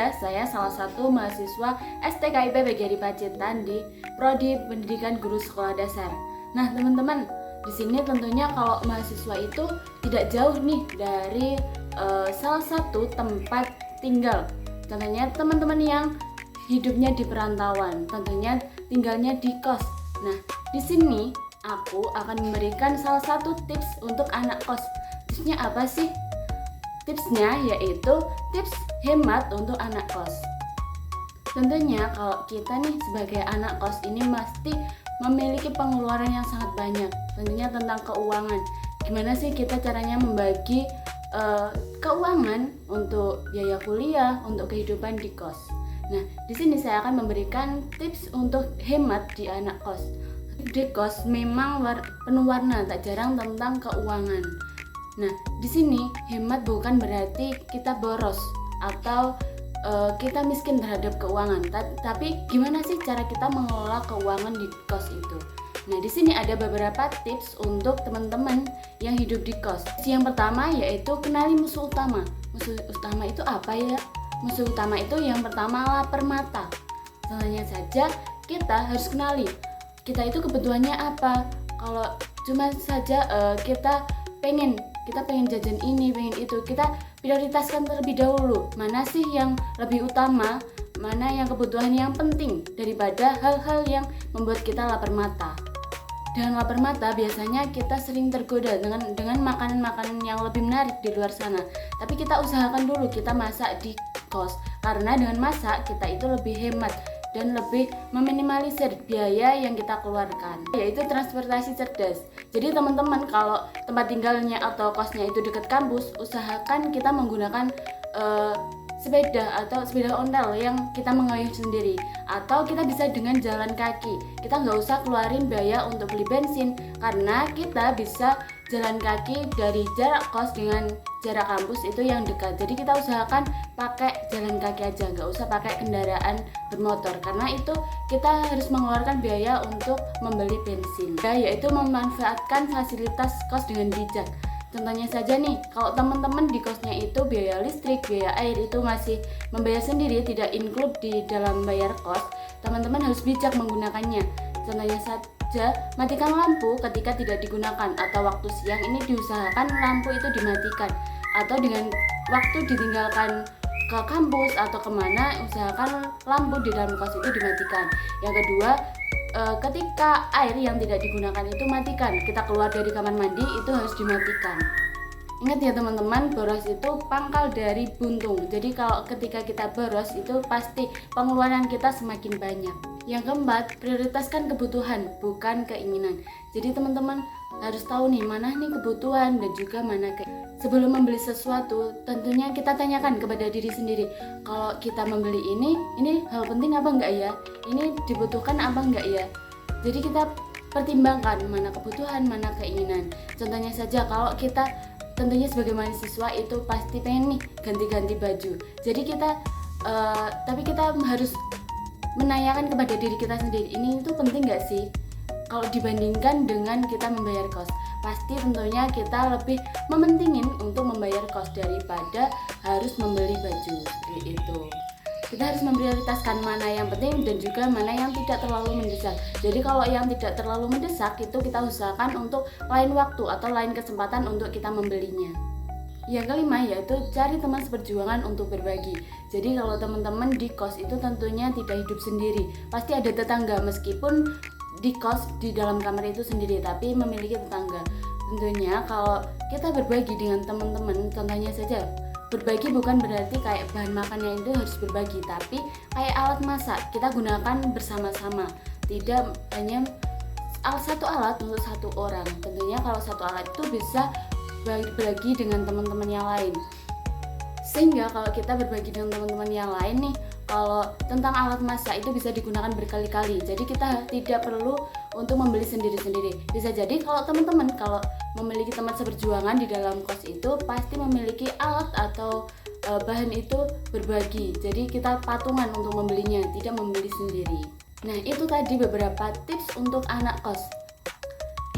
Dinda, saya salah satu mahasiswa STKIP PGRI Pacitan di Prodi Pendidikan Guru Sekolah Dasar. Nah, teman-teman, di sini tentunya kalau mahasiswa itu tidak jauh nih dari salah satu tempat tinggal. Contohnya teman-teman yang hidupnya di perantauan, tentunya tinggalnya di kos. Nah, di sini aku akan memberikan salah satu tips untuk anak kos. Tipsnya apa sih? Tipsnya yaitu tips hemat untuk anak kos. Tentunya kalau kita nih sebagai anak kos ini pasti memiliki pengeluaran yang sangat banyak. Tentunya tentang keuangan. Gimana sih kita caranya membagi keuangan untuk biaya kuliah, untuk kehidupan di kos. Nah, di sini saya akan memberikan tips untuk hemat di anak kos. Di kos memang penuh warna, tak jarang tentang keuangan. Nah, di sini hemat bukan berarti kita boros atau kita miskin terhadap keuangan, tapi gimana sih cara kita mengelola keuangan di kos itu? Nah, di sini ada beberapa tips untuk teman-teman yang hidup di kos. Yang pertama yaitu kenali musuh utama. Musuh utama itu apa ya? Musuh utama itu yang pertama lapar mata. Contohnya saja kita harus kenali kita itu kebutuhannya apa. Kalau cuma saja kita pengen jajan ini, pengen itu, kita prioritaskan terlebih dahulu mana sih yang lebih utama, mana yang kebutuhan yang penting daripada hal-hal yang membuat kita lapar mata. Dengan lapar mata biasanya kita sering tergoda dengan makanan-makanan yang lebih menarik di luar sana. Tapi kita usahakan dulu kita masak di kos, karena dengan masak kita itu lebih hemat dan lebih meminimalisir biaya yang kita keluarkan, yaitu transportasi cerdas. Jadi teman-teman kalau tempat tinggalnya atau kosnya itu dekat kampus, usahakan kita menggunakan sepeda atau sepeda ontel yang kita mengayuh sendiri, atau kita bisa dengan jalan kaki. Kita nggak usah keluarin biaya untuk beli bensin, karena kita bisa jalan kaki dari jarak kos dengan jarak kampus itu yang dekat. Jadi kita usahakan pakai jalan kaki aja, nggak usah pakai kendaraan bermotor, karena itu kita harus mengeluarkan biaya untuk membeli bensin. Yaitu memanfaatkan fasilitas kos dengan bijak. Contohnya saja nih, kalau teman-teman di kosnya itu biaya listrik, biaya air itu masih membayar sendiri, tidak include di dalam bayar kos, teman-teman harus bijak menggunakannya. Contohnya saja, matikan lampu ketika tidak digunakan, atau waktu siang ini diusahakan lampu itu dimatikan, atau dengan waktu ditinggalkan ke kampus atau kemana, usahakan lampu di dalam kos itu dimatikan. Yang kedua, ketika air yang tidak digunakan itu matikan. Kita keluar dari kamar mandi itu harus dimatikan. Ingat ya teman-teman, boros itu pangkal dari buntung. Jadi kalau ketika kita boros itu pasti pengeluaran kita semakin banyak. Yang keempat, prioritaskan kebutuhan bukan keinginan. Jadi teman-teman harus tahu nih mana nih kebutuhan dan juga mana keinginan. Sebelum membeli sesuatu, tentunya kita tanyakan kepada diri sendiri, kalau kita membeli ini hal penting apa enggak ya? Ini dibutuhkan apa enggak ya? Jadi kita pertimbangkan mana kebutuhan, mana keinginan. Contohnya saja kalau kita tentunya sebagai mahasiswa itu pasti pengen nih ganti-ganti baju. Jadi tapi kita harus menanyakan kepada diri kita sendiri, ini itu penting enggak sih? Kalau dibandingkan dengan kita membayar kos, pasti tentunya kita lebih mementingin untuk membayar kos daripada harus membeli baju seperti itu. Kita harus memprioritaskan mana yang penting dan juga mana yang tidak terlalu mendesak. Jadi kalau yang tidak terlalu mendesak itu kita usahakan untuk lain waktu atau lain kesempatan untuk kita membelinya. Yang kelima yaitu cari teman seperjuangan untuk berbagi. Jadi kalau teman-teman di kos itu tentunya tidak hidup sendiri, pasti ada tetangga, meskipun di kos di dalam kamar itu sendiri tapi memiliki tetangga. Tentunya kalau kita berbagi dengan teman-teman, contohnya saja berbagi bukan berarti kayak bahan makannya itu harus berbagi, tapi kayak alat masak kita gunakan bersama-sama, tidak hanya satu alat untuk satu orang. Tentunya kalau satu alat itu bisa berbagi dengan teman-teman yang lain, sehingga kalau kita berbagi dengan teman-teman yang lain nih, kalau tentang alat masak itu bisa digunakan berkali-kali. Jadi kita tidak perlu untuk membeli sendiri-sendiri. Bisa jadi kalau teman-teman kalau memiliki teman seperjuangan di dalam kos itu pasti memiliki alat atau bahan itu berbagi. Jadi kita patungan untuk membelinya, tidak membeli sendiri. Nah, itu tadi beberapa tips untuk anak kos.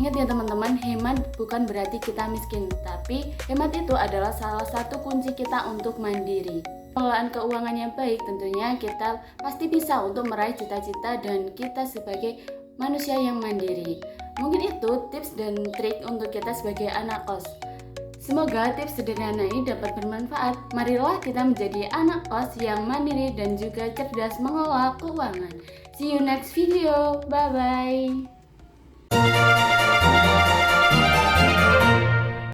Ingat ya teman-teman, hemat bukan berarti kita miskin, tapi hemat itu adalah salah satu kunci kita untuk mandiri. pengelolaan keuangan yang baik, tentunya kita pasti bisa untuk meraih cita-cita dan kita sebagai manusia yang mandiri. Mungkin itu tips dan trik untuk kita sebagai anak kos. Semoga tips sederhana ini dapat bermanfaat. Marilah kita menjadi anak kos yang mandiri dan juga cerdas mengelola keuangan. See you next video. Bye-bye.